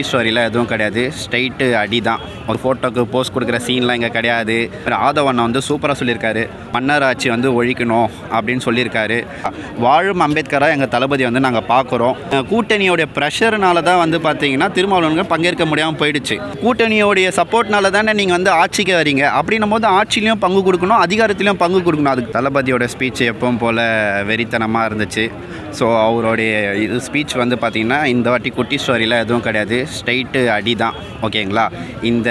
ஸ்டோரியில் எதுவும் கிடையாது. ஸ்ட்ரைட்டு அடி தான். ஒரு ஃபோட்டோக்கு போஸ்ட் கொடுக்குற சீன்லாம் இங்கே கிடையாது. ஆதவண்ணா வந்து சூப்பராக சொல்லியிருக்காரு. மன்னர் ஆட்சி வந்து ஒழிக்கணும் அப்படின்னு சொல்லியிருக்காரு. வாழும் அம்பேத்கராக எங்கள் தளபதி வந்து நாங்கள் பார்க்குறோம். கூட்டணியோடைய ப்ரெஷர்னால தான் வந்து பார்த்தீங்கன்னா திருமாவளவனுக்கு பங்கேற்க முடியாமல் போயிடுச்சு. கூட்டணியோடைய சப்போர்ட்னால தானே நீங்கள் வந்து ஆட்சிக்கு வரீங்க. அப்படின்னும் போது ஆட்சிலையும் பங்கு கொடுக்கணும், அதிகாரத்திலையும் பங்கு கொடுக்கணும். அதுக்கு தளபதியோட ஸ்பீச் எப்பவும் போல் வெறித்தனமாக இருந்துச்சு. ஸோ அவருடைய இது ஸ்பீச் வந்து பார்த்திங்கன்னா இந்த வாட்டி குட்டி ஸ்டோரியில் எதுவும் கிடையாது. ஸ்ட்ரைட்டு அடி தான். ஓகேங்களா? இந்த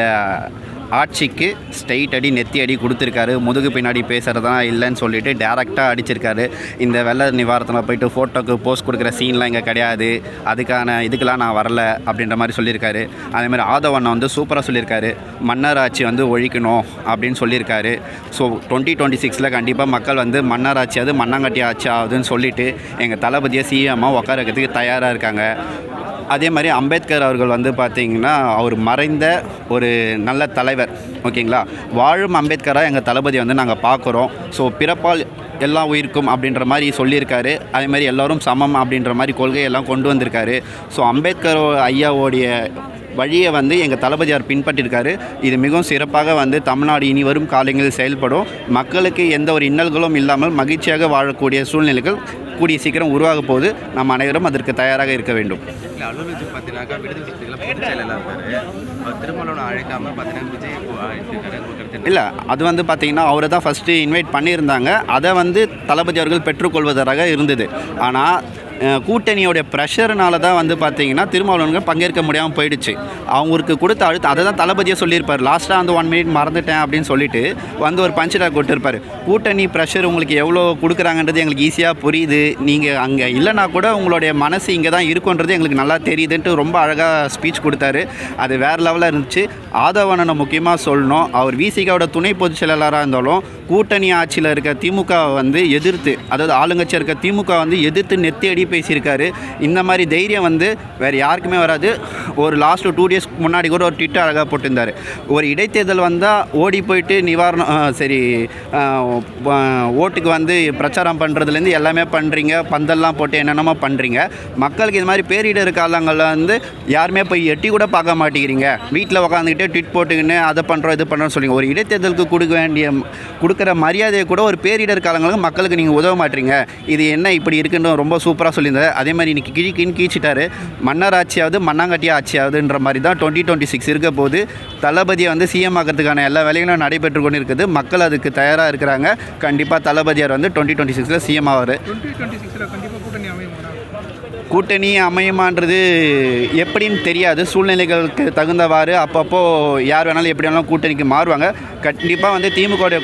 ஆட்சிக்கு ஸ்ட்ரைட் அடி, நெத்தி அடி கொடுத்துருக்காரு. முதுகு பின்னாடி பேசுகிறதா இல்லைன்னு சொல்லிட்டு டேரெக்டாக அடிச்சிருக்காரு. இந்த வெள்ள நிவாரணத்தில் போயிட்டு ஃபோட்டோக்கு போஸ்ட் கொடுக்குற சீன்லாம் இங்கே கிடையாது. அதுக்கான இதுக்கெலாம் நான் வரல அப்படின்ற மாதிரி சொல்லியிருக்காரு. அதேமாதிரி ஆதவண்ணா வந்து சூப்பராக சொல்லியிருக்காரு. மன்னர் ஆட்சி வந்து ஒழிக்கணும் அப்படின்னு சொல்லியிருக்காரு. ஸோ 2026 கண்டிப்பாக மக்கள் வந்து மன்னர் ஆட்சி அது மண்ணாங்கட்டி ஆட்சி ஆகுதுன்னு சொல்லிவிட்டு எங்கள் தளபதியை சிஎம்மாக உட்கார வைக்கிறதுக்கு தயாராக இருக்காங்க. அதே மாதிரி அம்பேத்கர் அவர்கள் வந்து பார்த்திங்கன்னா அவர் மறைந்த ஒரு நல்ல தலைவர். ஓகேங்களா? வாழும் அம்பேத்கராக எங்கள் தளபதி வந்து நாங்கள் பார்க்குறோம். ஸோ பிறப்பால் எல்லா உயிருக்கும் அப்படின்ற மாதிரி சொல்லியிருக்காரு. அதே மாதிரி எல்லோரும் சமம் அப்படின்ற மாதிரி கொள்கையெல்லாம் கொண்டு வந்திருக்காரு. ஸோ அம்பேத்கர் ஐயாவோடைய வழியை வந்து எங்கள் தளபதியார் பின்பற்றிருக்காரு. இது மிகவும் சிறப்பாக வந்து தமிழ்நாடு இனி வரும் காலங்களில் செயல்படும். மக்களுக்கு எந்த ஒரு இன்னல்களும் இல்லாமல் மகிழ்ச்சியாக வாழக்கூடிய சூழ்நிலைகள் கூடிய சீக்கிரம் உருவாக போது நம்ம அனைவரும் அதற்கு தயாராக இருக்க வேண்டும். அலுவலகத்துக்கு பார்த்தீங்கன்னாக்கா விடுதலை சிறுத்தைகள் பொதுச் செயலாளர் இருக்காரு. திருமணம் அழைக்காமல் பார்த்தீங்கன்னா விஜய் இல்லை, அது வந்து பார்த்திங்கன்னா அவரை தான் ஃபஸ்ட்டு இன்வைட் பண்ணியிருந்தாங்க. அதை வந்து தளபதி அவர்கள் பெற்றுக்கொள்வதாக இருந்தது. ஆனால் கூட்டணியோடைய ப்ரெஷர்னால தான் வந்து பார்த்திங்கன்னா திருமாவளவனுக்கு பங்கேற்க முடியாமல் போயிடுச்சு. அவங்களுக்கு கொடுத்த அழுத்தம் அதை தான் தளபதியை சொல்லியிருப்பார். லாஸ்ட்டாக அந்த 1 மினிட் மறந்துட்டேன் அப்படின்னு சொல்லிட்டு வந்து ஒரு பஞ்சிடாக கொடுத்துருப்பார். கூட்டணி ப்ரெஷர் உங்களுக்கு எவ்வளோ கொடுக்குறாங்கன்றது எங்களுக்கு ஈஸியாக புரியுது. நீங்கள் அங்கே இல்லைனா கூட உங்களுடைய மனசு இங்கே தான் இருக்குன்றது எங்களுக்கு நல்லா தெரியுதுன்ட்டு ரொம்ப அழகாக ஸ்பீச் கொடுத்தாரு. அது வேறு லெவலில் இருந்துச்சு. ஆதவண்ணனை முக்கியமாக சொல்லணும். அவர் விசிகாவோட துணை பொதுச் செயலாளராக இருந்தாலும் கூட்டணி ஆட்சியில் இருக்க திமுக வந்து எதிர்த்து, அதாவது ஆளுங்கட்சியாக இருக்க திமுக வந்து எதிர்த்து நெத்தி அடி பேசியிருக்காரு. இந்த மாதிரி தைரியம் வந்து வேறு யாருக்குமே வராது. ஒரு லாஸ்ட்டு 2 டேஸ் முன்னாடி கூட ஒரு ட்விட்டர் அழகாக போட்டிருந்தார். ஒரு இடைத்தேர்தல் வந்தால் ஓடி போயிட்டு ஓட்டுக்கு வந்து பிரச்சாரம் பண்ணுறதுலேருந்து எல்லாமே பண்ணுறீங்க, பந்தல்லாம் போட்டு என்னென்னமோ பண்ணுறீங்க. மக்களுக்கு இது மாதிரி பேரிடர் காலங்களில் வந்து யாருமே போய் எட்டி கூட பார்க்க மாட்டேங்கிறீங்க. வீட்டில் உட்காந்துக்கிட்டே ட்விட் போட்டுக்கின்னு அதை பண்ணுறோம் இது பண்ணுறோன்னு சொல்லிங்க. ஒரு இடைத்தேர்தலுக்கு கொடுக்குற மரியாதையை கூட ஒரு பேரிடர் காலங்களுக்கு மக்களுக்கு நீங்கள் உதவ மாட்டீங்க. இது என்ன இப்படி இருக்குன்னு ரொம்ப சூப்பராக சொல்லியிருந்தார். அதே மாதிரி இன்றைக்கி கிழிக்கின்னு கீச்சிட்டாரு. மன்னர் ஆட்சியாவது மண்ணாங்கட்டியா ஆட்சியாவதுன்ற மாதிரி தான் 2026 இருக்க போது. தளபதியை வந்து சிஎம் ஆக்கிறதுக்கான எல்லா வேலைகளும் நடைபெற்று கொண்டு இருக்குது. மக்கள் அதுக்கு தயாராக இருக்கிறாங்க. கண்டிப்பாக தளபதியார் வந்து 2026 சிஎம் ஆவார். கூட்டணி அமையுமான்றது எப்படின்னு தெரியாது. சூழ்நிலைகளுக்கு தகுந்தவாறு அப்பப்போ யார் வேணாலும் எப்படி வேணாலும் கூட்டணிக்கு மாறுவாங்க. கண்டிப்பாக வந்து திமுகவுடைய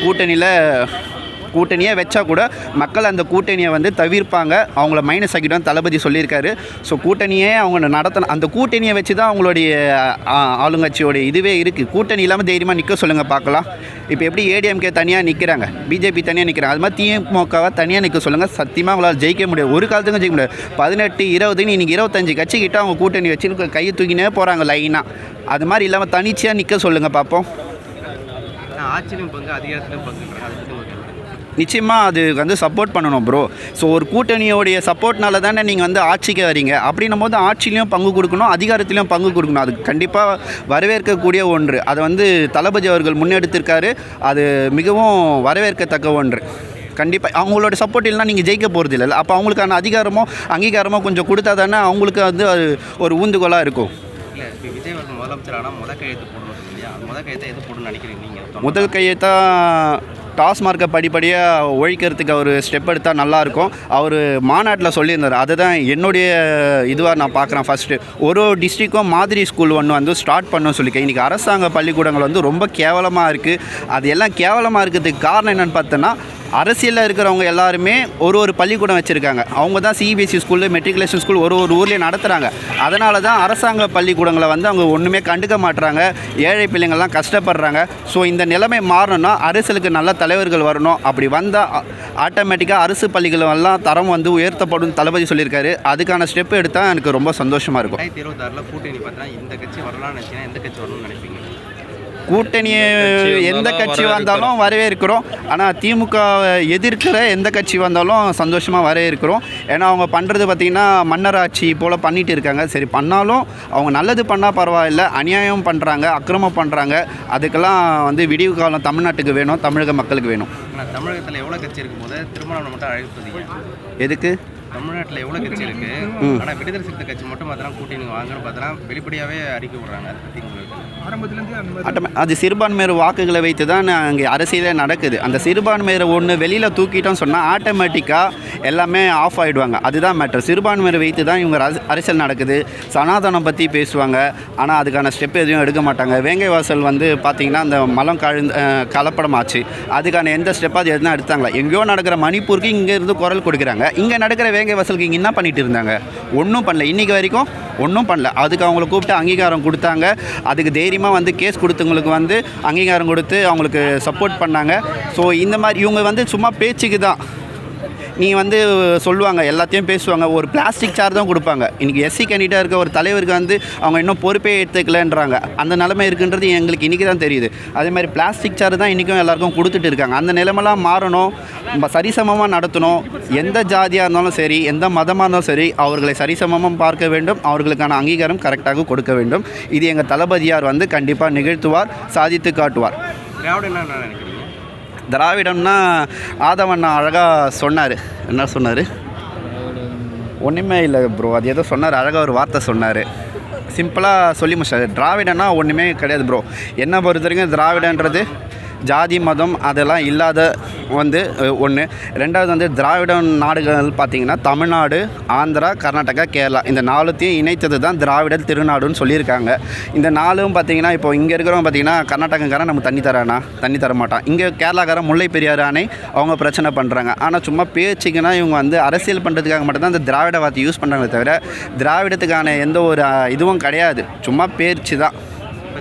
கூட்டணியை வச்சா கூட மக்கள் அந்த கூட்டணியை வந்து தவிர்ப்பாங்க. அவங்கள மைனஸ் ஆக்கிடும் தளபதி சொல்லியிருக்காரு. ஸோ கூட்டணியே அவங்க நடத்தணும். அந்த கூட்டணியை வச்சு தான் அவங்களுடைய ஆளுங்கட்சியோடைய இதுவே இருக்குது. கூட்டணி இல்லாமல் தைரியமாக நிற்க சொல்லுங்கள் பார்க்கலாம். இப்போ எப்படி ஏடிஎம்கே தனியாக நிற்கிறாங்க, பிஜேபி தனியாக நிற்கிறாங்க, அது மாதிரி திமுகவை தனியாக நிற்க சொல்லுங்கள். சத்தியமாக அவங்களால் ஜெயிக்க முடியாது. ஒரு காலத்துக்கும் ஜெயிக்க முடியாது. 18, 20 இன்றைக்கி 25 கட்சிக்கிட்ட அவங்க கூட்டணி வச்சு கையை தூக்கினே போகிறாங்க லைனாக. அது மாதிரி இல்லாமல் தனிச்சையாக நிற்க சொல்லுங்கள் பார்ப்போம். ஆட்சியிலும் பங்கு, அதிகாரத்திலும் பங்குன்றாங்க. நிச்சயமாக அது வந்து சப்போர்ட் பண்ணணும் ப்ரோ. ஸோ ஒரு கூட்டணியோடைய சப்போர்ட்னால தானே நீங்கள் வந்து ஆட்சிக்கு வரீங்க. அப்படின்னும் போது ஆட்சிலையும் பங்கு கொடுக்கணும், அதிகாரத்திலையும் பங்கு கொடுக்கணும். அது கண்டிப்பாக வரவேற்கக்கூடிய ஒன்று. அதை வந்து தளபதி அவர்கள் முன்னெடுத்திருக்காரு. அது மிகவும் வரவேற்கத்தக்க ஒன்று. கண்டிப்பாக அவங்களோட சப்போர்ட் இல்லைனா நீங்கள் ஜெயிக்க போகிறது இல்லை. அப்போ அவங்களுக்கான அதிகாரமோ அங்கீகாரமோ கொஞ்சம் கொடுத்தா தானே அவங்களுக்கு வந்து அது ஒரு ஊந்துகோலாக இருக்கும். இல்லை, இப்போ விஜய் அவர்கள் முதலமைச்சர் ஆனால் முதல் கையெழுத்து போடணும் இல்லையா? முதல் கையெழுத்தை எது போடணும்னு நினைக்கிறீங்க நீங்கள்? முதல் கையெழுத்தாக டாஸ்மார்க்கை படிப்படியாக ஒழிக்கிறதுக்கு அவர் ஸ்டெப் எடுத்தால் நல்லாயிருக்கும். அவர் மாநாட்டில் சொல்லியிருந்தார். அதுதான் என்னுடைய இதுவாக நான் பார்க்குறேன். ஃபஸ்ட்டு ஒரு டிஸ்ட்ரிக்கும் மாதிரி ஸ்கூல் ஒன்று வந்து ஸ்டார்ட் பண்ணணும்னு சொல்லியிருக்கேன். இன்றைக்கி அரசாங்க பள்ளிக்கூடங்கள் வந்து ரொம்ப கேவலமாக இருக்குது. அது எல்லாம் கேவலமாக இருக்கிறதுக்கு காரணம் என்னென்னு பார்த்தோன்னா, அரசியலில் இருக்கிறவங்க எல்லாருமே ஒரு பள்ளிக்கூடம் வச்சுருக்காங்க. அவங்க தான் சிபிஎஸ்சி ஸ்கூலு, மெட்ரிகுலேஷன் ஸ்கூல் ஒரு ஊர்லேயும் நடத்துகிறாங்க. அதனால தான் அரசாங்க பள்ளிக்கூடங்களை வந்து அவங்க ஒன்றுமே கண்டுக்க மாட்டுறாங்க. ஏழை பிள்ளைங்கள்லாம் கஷ்டப்படுறாங்க. ஸோ இந்த நிலைமை மாறணும்னா அரசுக்கு நல்ல தலைவர்கள் வரணும். அப்படி வந்தால் ஆட்டோமேட்டிக்காக அரசு பள்ளிகளெல்லாம் தரம் வந்து உயர்த்தப்படும் தளபதி சொல்லியிருக்காரு. அதுக்கான ஸ்டெப் எடுத்தால் எனக்கு ரொம்ப சந்தோஷமாக இருக்கும். 2026 கூட்டணி பார்த்தா இந்த கட்சி வரலாம்னு நினச்சிங்கன்னா எந்த கட்சி வரணும்னு நினைப்பீங்க? கூட்டணியை எந்த கட்சி வந்தாலும் வரவேற்கிறோம். ஆனால் திமுக எதிர்க்கிற எந்த கட்சி வந்தாலும் சந்தோஷமாக வரவேற்கிறோம். ஏன்னா அவங்க பண்ணுறது பார்த்திங்கன்னா மன்னராட்சி போல் பண்ணிகிட்டு இருக்காங்க. சரி பண்ணாலும் அவங்க நல்லது பண்ணால் பரவாயில்ல, அநியாயம் பண்ணுறாங்க, அக்கிரமம் பண்ணுறாங்க. அதுக்கெல்லாம் வந்து விடிவு காலம் தமிழ்நாட்டுக்கு வேணும், தமிழக மக்களுக்கு வேணும். ஆனால் தமிழகத்தில் எவ்வளோ கட்சி இருக்கும் போது திருமாவளவன் மட்டும் அழைப்பது எதுக்கு? தமிழ்நாட்டில் எவ்வளோ கட்சி இருக்குது, ஆனால் விடுதலை சிறுத்தை கட்சி மட்டும் பார்த்தோன்னா கூட்டணி வாங்கன்னு பார்த்தோன்னா வெளிப்படையாகவே அறிக்கை விடுறாங்க. அது சிறுபான்மையர் வாக்குகளை வைத்து தான் அங்கே அரசியலே நடக்குது. அந்த சிறுபான்மையரை ஒன்று வெளியில் தூக்கிட்டோம்னு சொன்னால் ஆட்டோமேட்டிக்காக எல்லாமே ஆஃப் ஆகிடுவாங்க. அதுதான் மேட்டர். சிறுபான்மையரை வைத்து தான் இவங்க அரசியல் நடக்குது. சனாதனம் பற்றி பேசுவாங்க, ஆனால் அதுக்கான ஸ்டெப் எதுவும் எடுக்க மாட்டாங்க. வேங்கை வாசல் வந்து பார்த்திங்கன்னா அந்த மலம் கலப்படமாச்சு, அதுக்கான எந்த ஸ்டெப்பாக எதுனா எடுத்தாங்களா? எங்கேயோ நடக்கிற மணிப்பூருக்கு இங்கேருந்து குரல் கொடுக்குறாங்க. இங்கே நடக்கிற வேங்கை வாசலுக்கு இங்கே என்ன பண்ணிட்டு இருந்தாங்க? ஒன்றும் பண்ணல. இன்றைக்கி வரைக்கும் ஒன்றும் பண்ணல. அதுக்கு அவங்கள கூப்பிட்டு அங்கீகாரம் கொடுத்தாங்க. அதுக்கு தைரியமாக வந்து கேஸ் கொடுத்தவங்களுக்கு வந்து அங்கீகாரம் கொடுத்து அவங்களுக்கு சப்போர்ட் பண்ணாங்க. ஸோ இந்த மாதிரி இவங்க வந்து சும்மா பேச்சுக்கு தான் நீ வந்து சொல்லுவாங்க, எல்லாத்தையும் பேசுவாங்க. ஒரு பிளாஸ்டிக் சேர் தான் கொடுப்பாங்க. இன்றைக்கி எஸ்சி கேண்டிடேட்டாக இருக்க ஒரு தலைவருக்கு வந்து அவங்க இன்னும் பொறுப்பே எடுத்துக்கலன்றாங்க. அந்த நிலைமை இருக்குன்றது எங்களுக்கு இன்றைக்கி தான் தெரியுது. அதே மாதிரி பிளாஸ்டிக் சேர் தான் இன்றைக்கும் எல்லாருக்கும் கொடுத்துட்டு இருக்காங்க. அந்த நிலைமைலாம் மாறணும், நம்ம சரிசமமாக நடத்தணும். எந்த ஜாதியாக இருந்தாலும் சரி, எந்த மதமாக இருந்தாலும் சரி, அவர்களை சரிசமமாக பார்க்க வேண்டும். அவர்களுக்கான அங்கீகாரம் கரெக்டாக கொடுக்க வேண்டும். இது எங்கள் தளபதியார் வந்து கண்டிப்பாக நிகழ்த்துவார், சாதித்து காட்டுவார். திராவிடம்னா ஆதவண்ணா அழகாக சொன்னார். என்ன சொன்னார்? ஒன்றுமே இல்லை ப்ரோ, அது ஏதோ சொன்னார், அழகாக ஒரு வார்த்தை சொன்னார். சிம்பிளாக சொல்லி முடிச்சார். திராவிடன்னா ஒன்றுமே கிடையாது ப்ரோ. என்ன பொறுத்த வரைக்கும் திராவிடன்றது ஜாதி மதம் அதெல்லாம் இல்லாத வந்து ஒன்று. ரெண்டாவது வந்து திராவிட நாடுகள் பார்த்திங்கன்னா தமிழ்நாடு, ஆந்திரா, கர்நாடகா, கேரளா இந்த நாலுத்தையும் இணைத்தது தான் திராவிடர் திருநாடுன்னு சொல்லியிருக்காங்க. இந்த நாளும் பார்த்திங்கன்னா இப்போ இங்கே இருக்கிறவங்க பார்த்திங்கன்னா கர்நாடகக்காரன் நம்ம தண்ணி தரானா? தண்ணி தர மாட்டான். இங்கே கேரளாக்காரன் முல்லை பெரியாறு அணை அவங்க பிரச்சனை பண்ணுறாங்க. ஆனால் சும்மா பேச்சுக்குன்னா இவங்க வந்து அரசியல் பண்ணுறதுக்காக மட்டும்தான் இந்த திராவிட வார்த்தை யூஸ் பண்ணுறாங்களே தவிர திராவிடத்துக்கான எந்த ஒரு இதுவும் கிடையாது. சும்மா பேச்சு தான்.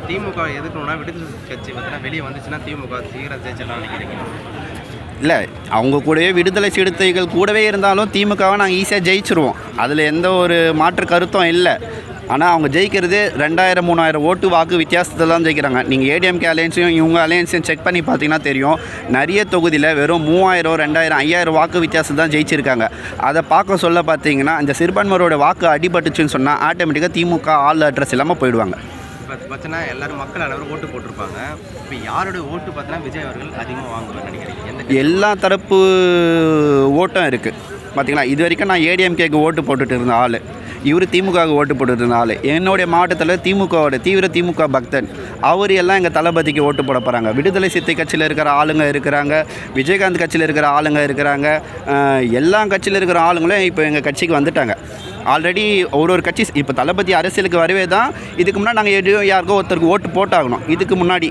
திமுக எதுக்கணும்னா விடுதலை கட்சி பார்த்தீங்கன்னா வெளியே வந்துச்சுன்னா திமுக சீக்கிரம் ஜெயிச்சலாம் நினைக்கிறீங்க? இல்லை, அவங்க கூடவே விடுதலை சிறுத்தைகள் கூடவே இருந்தாலும் திமுகவை நாங்கள் ஈஸியாக ஜெயிச்சிருவோம். அதில் எந்த ஒரு மாற்று கருத்தும் இல்லை. ஆனால் அவங்க ஜெயிக்கிறது 2000-3000 ஓட்டு வாக்கு வித்தியாசத்தில் தான் ஜெயிக்கிறாங்க. நீங்கள் ஏடிஎம்கே அலையன்ஸையும் இவங்க அலையன்ஸையும் செக் பண்ணி பார்த்தீங்கன்னா தெரியும், நிறைய தொகுதியில் வெறும் 3000, 2000, 5000 வாக்கு வித்தியாசம் தான் ஜெயிச்சிருக்காங்க. அதை பார்க்க சொல்ல பார்த்தீங்கன்னா இந்த சிறுபான்மையோட வாக்கு அடிபட்டுச்சுன்னு சொன்னால் ஆட்டோமேட்டிக்காக திமுக ஆள் அட்ரஸ் இல்லாமல் போயிடுவாங்க. இப்போ பார்த்தீங்கன்னா எல்லாரும் மக்கள் அனைவரும் ஓட்டு போட்டிருப்பாங்க. இப்போ யாரோட ஓட்டு பார்த்தீங்கன்னா விஜய் அவர்கள் அதிகமாக வாங்குவார் நினைக்கிறீங்க? எல்லா தரப்பு ஓட்டம் இருக்குது. பார்த்திங்களா, இது வரைக்கும் நான் ஏடிஎம்கேக்கு ஓட்டு போட்டுட்டு இருந்த ஆள், இவர் திமுகவுக்கு ஓட்டு போட்டுட்டு இருந்த ஆள். என்னுடைய மாவட்டத்தில் திமுகவோட தீவிர திமுக பக்தன். அவர் எல்லாம் எங்கள் தளபதிக்கு ஓட்டு போட போகிறாங்க. விடுதலை சிறுத்தை கட்சியில் இருக்கிற ஆளுங்க இருக்கிறாங்க, விஜயகாந்த் கட்சியில் இருக்கிற ஆளுங்க இருக்கிறாங்க, எல்லா கட்சியில் இருக்கிற ஆளுங்களும் இப்போ எங்கள் கட்சிக்கு வந்துட்டாங்க. ஆல்ரெடி ஒரு கட்சி இப்போ தளபதி அரசியலுக்கு வரவே தான் இதுக்கு முன்னாடி நாங்கள் யாருக்கோ ஒருத்தருக்கு ஓட்டு போட்டாகணும் இதுக்கு முன்னாடி.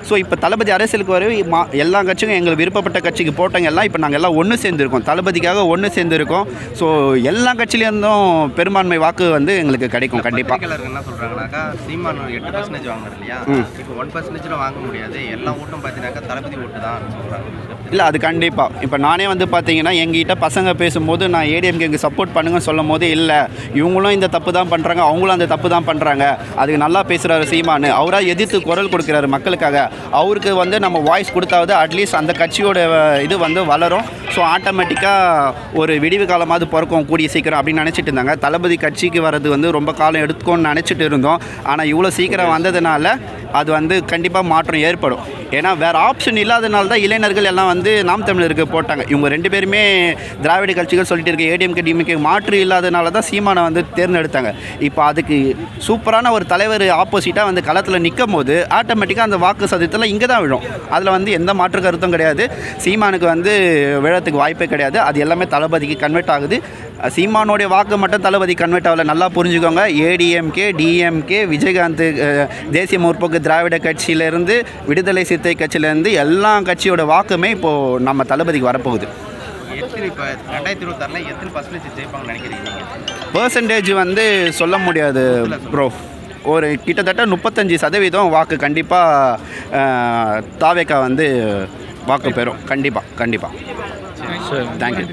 ஸோ இப்போ தளபதி அரசியலுக்கு வரவே எல்லா கட்சியும் எங்களுக்கு விருப்பப்பட்ட கட்சிக்கு போட்டவங்க எல்லாம் இப்போ நாங்கள் எல்லாம் ஒன்று சேர்ந்துருக்கோம், தளபதிக்காக ஒன்று சேர்ந்துருக்கோம். ஸோ எல்லா கட்சியிலேருந்தும் பெரும்பான்மை வாக்கு வந்து எங்களுக்கு கிடைக்கும் கண்டிப்பாக. என்ன சொல்கிறாங்கனாக்கா சீமான் 8% வாங்குறது இல்லையா, இப்போ 1% வாங்க முடியாது, எல்லா ஓட்டும் பார்த்தீங்கன்னாக்கா தளபதி ஓட்டு தான் சொல்கிறாங்க. இல்லை, அது கண்டிப்பாக. இப்போ நானே வந்து பார்த்தீங்கன்னா எங்ககிட்ட பசங்க பேசும்போது நான் ஏடிஎம்கேக்கு சப்போர்ட் பண்ணுங்கன்னு சொல்லும் போது இல்லை இவங்களும் இந்த தப்பு தான் பண்ணுறாங்க, அவங்களும் அந்த தப்பு தான் பண்ணுறாங்க, அதுக்கு நல்லா பேசுகிறாரு சீமானு, அவராக எதிர்த்து குரல் கொடுக்குறாரு மக்களுக்காக, அவருக்கு வந்து நம்ம வாய்ஸ் கொடுத்தாவது அட்லீஸ்ட் அந்த கட்சியோட இது வந்து வளரும். ஸோ ஆட்டோமேட்டிக்காக ஒரு விடிவு காலமாவது பிறக்கும் கூடிய சீக்கிரம் அப்படின்னு நினச்சிட்டு இருந்தாங்க. தளபதி கட்சிக்கு வர்றது வந்து ரொம்ப காலம் எடுத்துக்கோன்னு நினச்சிட்டு இருந்தோம். ஆனால் இவ்வளோ சீக்கிரம் வந்ததுனால அது வந்து கண்டிப்பாக மாற்றம் ஏற்படும். ஏன்னா வேறு ஆப்ஷன் இல்லாதனால தான் இளைஞர்கள் எல்லாம் வந்து நாம் தமிழருக்கு போட்டாங்க. இவங்க 2 பேருமே திராவிட கட்சிகள் சொல்லிட்டு இருக்க ஏடிஎம்கே டிஎம்கே மாற்று இல்லாதனால தான் சீமானை வந்து தேர்ந்தெடுத்தாங்க. இப்போ அதுக்கு சூப்பரான ஒரு தலைவர் ஆப்போசிட்டாக வந்து களத்தில் நிற்கும் போது ஆட்டோமேட்டிக்காக அந்த வாக்கு சதவீதத்தில் இங்கே தான் விழும். அதில் வந்து எந்த மாற்று கருத்தும் கிடையாது. சீமானுக்கு வந்து விழத்துக்கு வாய்ப்பே கிடையாது. அது எல்லாமே தளபதிக்கு கன்வெர்ட் ஆகுது. சீமானோடைய வாக்கு மட்டும் தளபதி கன்வெர்ட் ஆகல, நல்லா புரிஞ்சுக்கோங்க. ஏடிஎம்கே, டிஎம்கே, விஜயகாந்த் தேசிய முற்போக்கு திராவிட கட்சியிலேருந்து, விடுதலை சிறுத்தை கட்சியிலேருந்து எல்லா கட்சியோட வாக்குமே இப்போது நம்ம தளபதிக்கு வரப்போகுது. பர்சன்டேஜ் வந்து சொல்ல முடியாது ப்ரோ. ஒரு கிட்டத்தட்ட 35% வாக்கு கண்டிப்பாக தாவேக்கா வந்து வாக்கு பெறும். கண்டிப்பாக. தேங்க்யூ.